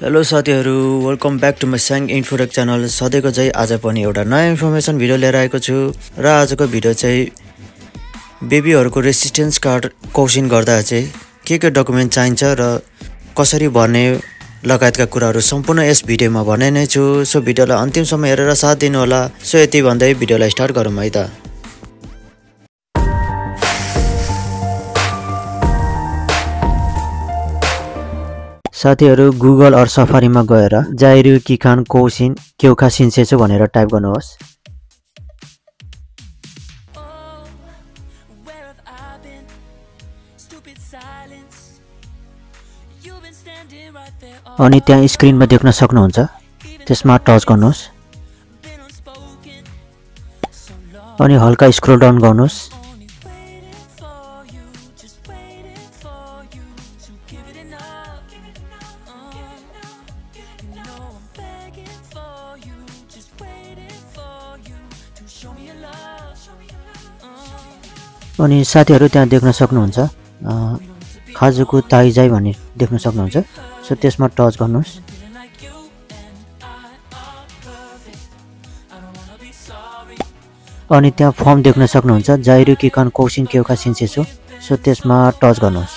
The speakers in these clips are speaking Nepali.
हेलो साथीहरु, welcome back to my Syang Infotech channel. सधैँको चाहिँ आज पनि एउटा नयाँ इन्फर्मेसन भिडियो लिएर आएको छु र आजको भिडियो चाहिँ बेबीहरुको रेसिस्टेन्स कार्ड क्वेसन गर्दा चाहिँ के डकुमेन्ट चाहिन्छ र कसरी भर्ने लगायतका कुराहरु सम्पूर्ण यस भिडियोमा भने नै छु। सो भिडियोलाई अन्तिमसम्म हेरेर साथ दिनु होला। सो यति भन्दै भिडियोलाई स्टार्ट गरौँ है त। साथीहरु, गुगल और सफारीमा गएर जाइरु किखान कोसिन केउखा सिन्सेछु भनेर टाइप गर्नुहोस्। अनि त्यहाँ स्क्रिनमा देख्न सक्नुहुन्छ, त्यसमा टच गर्नुहोस् अनि हल्का स्क्रोल डाउन गर्नुहोस्। अनि साथीहरु त्यहाँ देख्न सक्नुहुन्छ खाजुको ताइजाई भन्ने देख्न सक्नुहुन्छ। सो त्यसमा टच गर्नुहोस्। अनि त्यहाँ फर्म देख्न सक्नुहुन्छ, जाइरु किखान कोसिन केउखा सिन्सेछु। सो त्यसमा टच गर्नुहोस्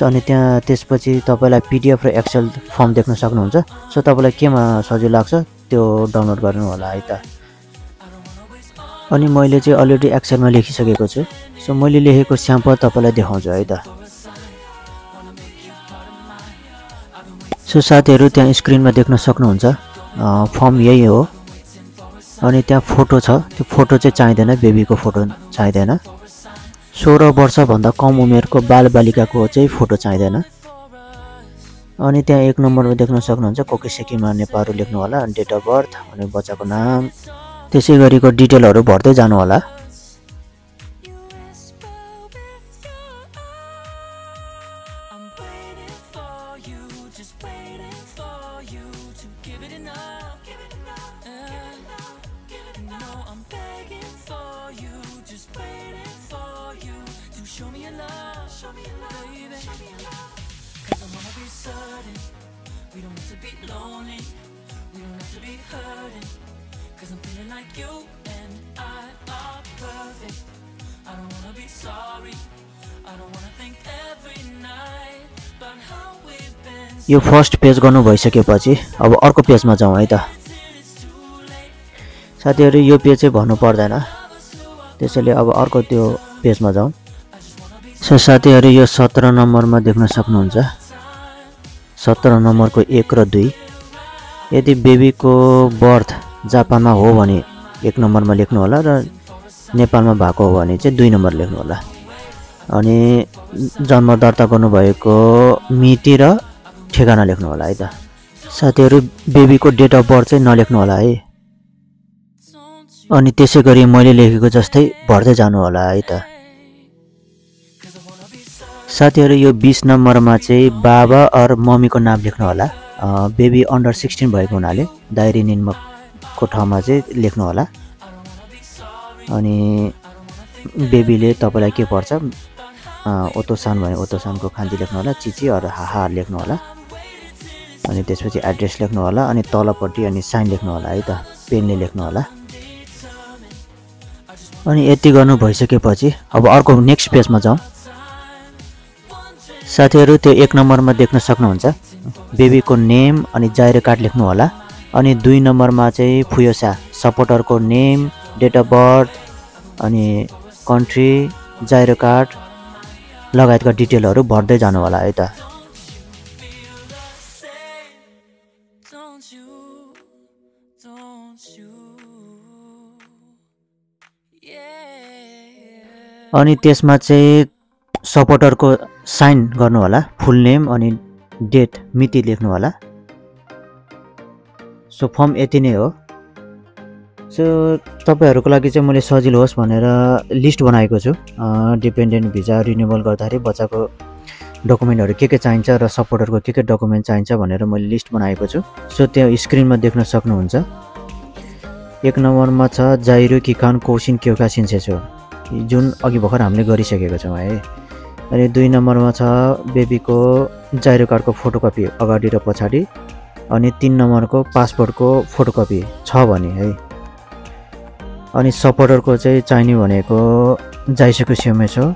अनि त्यहाँ त्यसपछि तपाईलाई पीडीएफ र एक्सेल फर्म देख्न सक्नुहुन्छ। सो तपाईलाई केमा सजिलो लाग्छ त्यो डाउनलोड गर्नु होला है त। अनि मैले चाहिँ अलरेडी एक्सेलमा लेखिसकेको छु। सो मैले लेखेको स्याम्पल तपाईलाई देखाउँछु है त। सो साथीहरु त्यहाँ स्क्रिनमा देख्न सक्नुहुन्छ फर्म यही हो। अनि त्यहाँ फोटो छ, त्यो फोटो चाहिँ चाहिदैन, बेबीको फोटो चाहिदैन। 16 वर्ष भन्दा कम उमेरको बालबालिकाको चाहिँ फोटो चाहिदैन। अनि त्यहाँ 1 नम्बरमा देख्न सक्नुहुन्छ कोकेसेकीमा नेपाल लेख्नु होला, अनि डेट अफ बर्थ अनि बच्चाको नाम, त्यसै गरीको डिटेलहरु भर्दै जानु होला। यो फर्स्ट पेज गर्नु भइसकेपछि अब अर्को पेजमा जाउँ है त। साथीहरु यो पेज चाहिँ भन्नु पर्दैन, त्यसैले अब अर्को त्यो पेजमा जाउँ। सो साथीहरु यो 17 नम्बरमा देख्न सक्नुहुन्छ, 17 नम्बरको 1 र 2। यदि बेबीको बर्थ जापानमा हो भने 1 नम्बरमा लेख्नु होला र नेपालमा भएको हो भने चाहिँ 2 नम्बर लेख्नु होला। अनि जन्म दर्ता गर्नु भएको मिति र ठेगाना लेख्नु होला है त। साथीहरु बेबीको डेट अफ बर्थ चाहिँ नलेख्नु होला है। अनि त्यसै गरी मैले लेखेको जस्तै भर्दै जानु होला है त। साथीहरु यो 20 नम्बरमा चाहिँ बाबा और मम्मीको नाम लेख्नु होला। बेबी अन्डर 16 भएको हुनाले डायरी निम्नको ठाउँमा चाहिँ लेख्नु होला। अनि बेबीले तपाईलाई के पर्छ, ओतोसान भने ओतोसानको खान्जी लेख्नु होला, चिची और हाहा लेख्नु होला। अनि त्यसपछि एड्रेस लेख्नु होला, अनि तलपट्टि अनि साइन लेख्नु होला है त, पेनले लेख्नु होला। अनि यति गर्नु भइसकेपछि अब अर्को नेक्स्ट पेजमा जाउँ। साथीहरु त्यो 1 नम्बरमा देख्न सक्नुहुन्छ बेबीको नेम अनि जाइरो कार्ड लेख्नु होला। अनि 2 नम्बरमा चाहिँ फुयोसा सपोर्टरको नेम, डेट अफ बर्थ अनि कन्ट्री, जाइरो कार्ड लगायतका डिटेलहरु भर्दै जानु होला है त। अनि त्यसमा चाहिँ सपोर्टरको साइन गर्नु होला, फुल नेम अनि डेट मिति लेख्नु होला। सो फर्म यति नै हो। सो तपाईहरुको लागि चाहिँ मैले सजिलो होस् भनेर लिस्ट बनाएको छु। डिपेन्डेन्ट भिजा रिन्युअल गर्दाखेरि बच्चाको डकुमेन्टहरु के चाहिन्छ र सपोर्टरको के डकुमेन्ट चाहिन्छ भनेर मैले लिस्ट बनाएको छु। सो त्यो स्क्रिनमा देख्न सक्नुहुन्छ। 1 नम्बरमा छ जाइरु किखान कोसिन केउखा सिन्सेछु, जुन अघि भर्खर हामीले गरिसकेको छौं है। अनि 2 नम्बरमा छ बेबीको जाइरो कार्डको फोटोकपी अगाडि र पछाडि, अनि 3 नम्बरको पासपोर्टको फोटोकपी छ भने है। अनि सपोर्टरको चाहिँ चाहिने भनेको जाइसोको सिएमएस हो,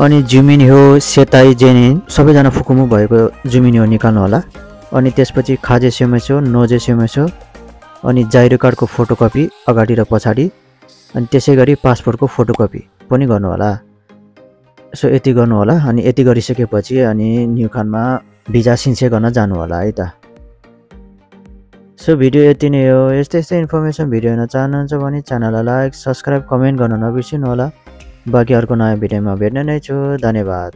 अनि जुमिनी हो सेताई जेनिन सबैजना फुकुमु भएको जुमिनी हो निकाल्नु होला। अनि त्यसपछि खाजे सिएमएस हो, नोजे सिएमएस हो, अनि जाइरो कार्डको फोटोकपी अगाडि र पछाडि, अनि त्यसै गरी पासपोर्टको फोटोकपी पनि गर्नु होला। सो यति गर्नु होला। अनि यति गरिसकेपछि अनि न्युखानमा भिजा सिन्से गर्न जानु होला है त। सो भिडियो यति नै हो। यस्तै इन्फर्मेसन भिडियो हेर्न चाहनुहुन्छ भने च्यानललाई लाइक, सब्सक्राइब, कमेन्ट गर्न नबिर्सिनु होला। बाँकी अर्को नयाँ भिडियोमा भेट्ने नै छु। धन्यवाद।